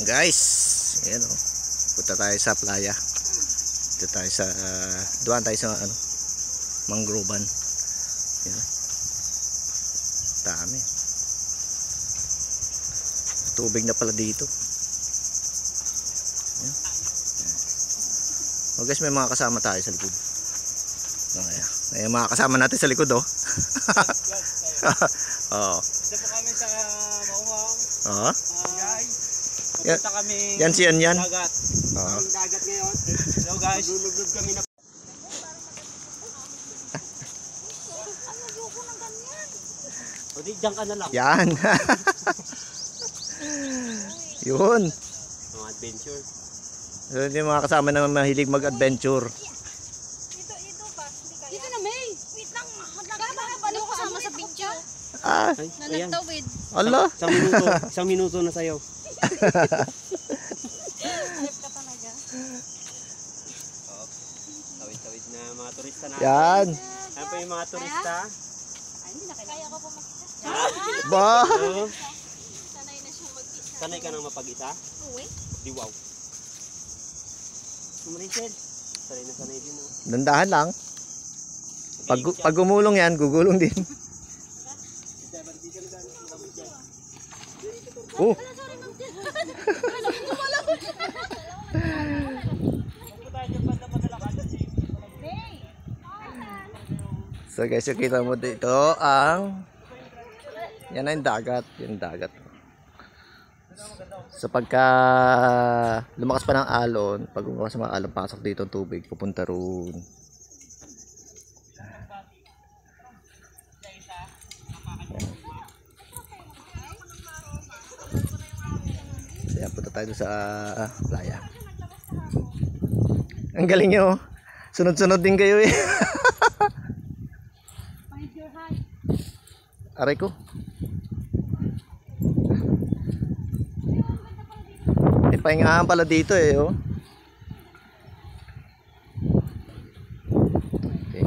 Guys, ayan o. Punta tayo sa playa. Dito tayo sa duwan tayo sa ano, mangroban. Ayan. Dami. Tubig na pala dito. Ayan. Oh guys, may mga kasama tayo sa likod. Ayan, mga kasama natin sa likod oh. Oo. Dito po kami sa Mauhaw. Oo. Guys, pupunta kami yan si yan. dagat. Oo. Dagat ngayon. Hello guys. Lulublob kami na. O di, dyan ka na lang. Yan. Yun. Mga adventure. So, yung mga kasama na mahilig mag-adventure. Dito na, May. Wait lang. Paano ko kasama sa video? Ah, Ay, Na ayan. nagtawid. ala. Isang minuto na sa'yo. Alip ka talaga. Tawid-tawid na mga turista na. Yan. Ano pa yung mga turista? Ay, hindi na kaya ko po mag-isa. Ba. Oo. Sanay na siyang mag-isa. Sanay ka nang mapag-isa? Uwi? Di wow. Maricel, sanay din. Oh. Dandahan lang. Pag gumulong yan, gugulong din. Oh. So guys, yung kita mo dito ang yan ang dagat, yung dagat. So pagka lumakas pa ng alon, pag lumakas ng alon, pasok dito ang tubig, pupunta roon. So yan, punta tayo sa playa. Ang galing nyo, sunod-sunod din kayo eh. Aray ko. May pahingahan pala dito eh oh. Okay.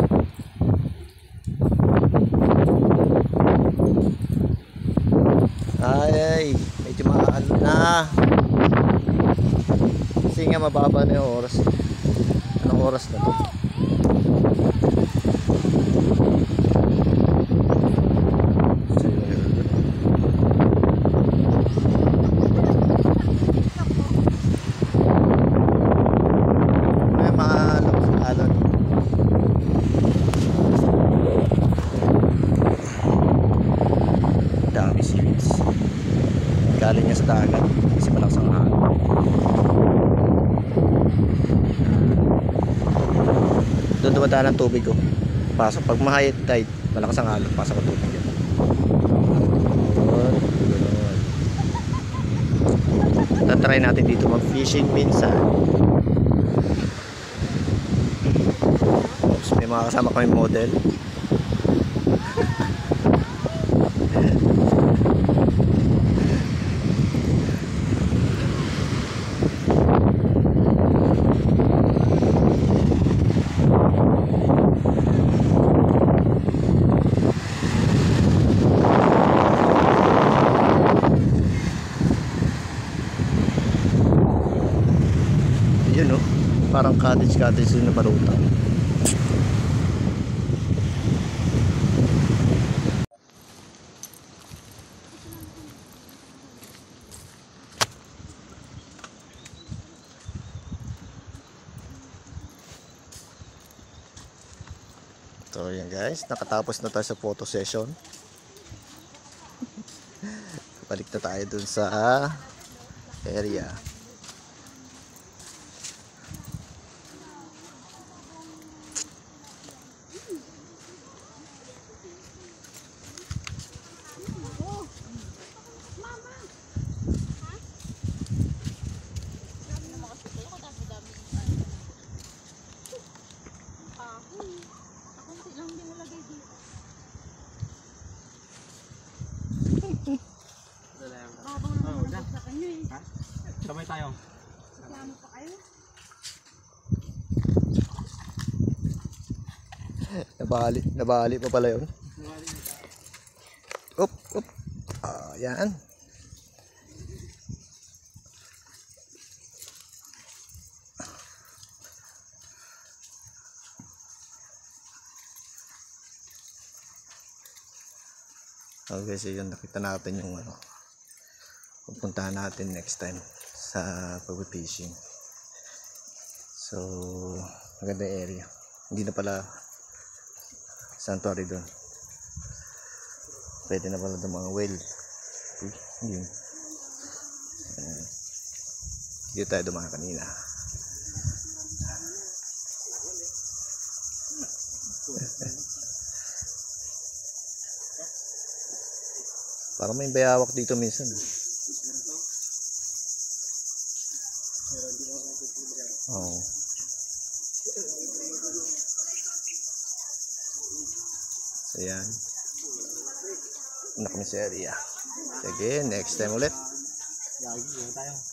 Ay, medyo maalo na. Kasi nga mababa na yung oras. Anong oras na to? Dami seaweeds. Galing niya sa dagat kasi malakas ang hangin. Doon dumadaan ang tubig ko. Pasok pag ma-high tide, malakas ang alon, pasok ang tubig yan. Tatry natin dito mag-fishing minsan. Oops, may mga kasama kami model. Yun oh, parang cottage din na baruta. So yan guys, nakatapos na tayo sa photo session. Balik na tayo dun sa area. Sabay tayo. Nabali pa pala yun. Up. Ayan. Okay, so yun, nakita natin yung ano, pupuntahan natin next time sa pag-fishing. So, maganda yung area. Hindi na pala sanctuary doon. Pwede na pala doon mga whale. Yun. Dito tayo dumaan kanina. Parang may bayawak dito minsan. Oo. So yan. Anak kami sa area. Sige, next time ulit. Lagi tayo.